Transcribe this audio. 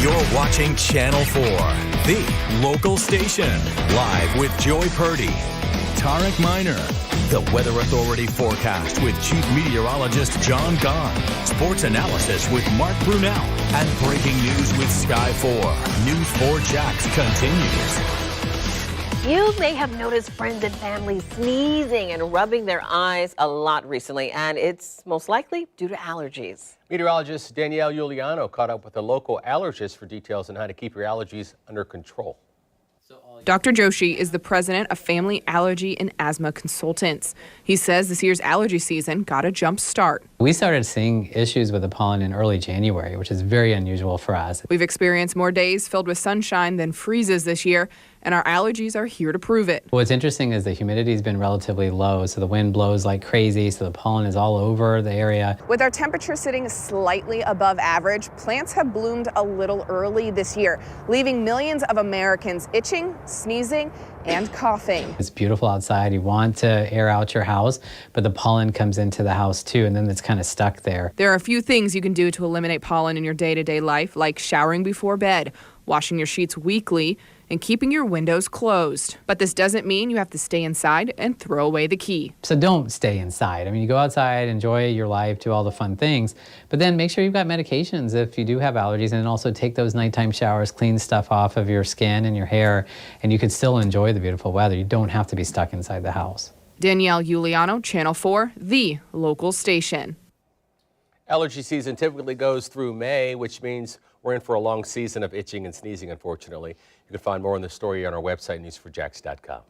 You're watching Channel 4, the local station. Live with Joy Purdy, Tarek Minor, the Weather Authority forecast with Chief Meteorologist John Gahn, sports analysis with Mark Brunell, and breaking news with Sky 4. News 4 Jax continues. You may have noticed friends and family sneezing and rubbing their eyes a lot recently, and it's most likely due to allergies. Meteorologist Danielle Giuliano caught up with a local allergist for details on how to keep your allergies under control. Dr. Joshi is the president of Family Allergy and Asthma Consultants. He says this year's allergy season got a jump start. We started seeing issues with the pollen in early January, which is very unusual for us. We've experienced more days filled with sunshine than freezes this year, and our allergies are here to prove it. What's interesting is the humidity has been relatively low, so the wind blows like crazy, so the pollen is all over the area. With our temperature sitting slightly above average, plants have bloomed a little early this year, leaving millions of Americans itching, sneezing, and coughing. It's beautiful outside. You want to air out your house, but the pollen comes into the house too, and then it's kind of stuck there. There are a few things you can do to eliminate pollen in your day-to-day life, like showering before bed, washing your sheets weekly, and keeping your windows closed. But this doesn't mean you have to stay inside and throw away the key. So don't stay inside. I mean, you go outside, enjoy your life, do all the fun things, but then make sure you've got medications if you do have allergies, and also take those nighttime showers, clean stuff off of your skin and your hair, and you can still enjoy the beautiful weather. You don't have to be stuck inside the house. Danielle Giuliano, Channel 4, the local station. Allergy season typically goes through May, which means we're in for a long season of itching and sneezing, unfortunately. You can find more on the story on our website, news4jax.com.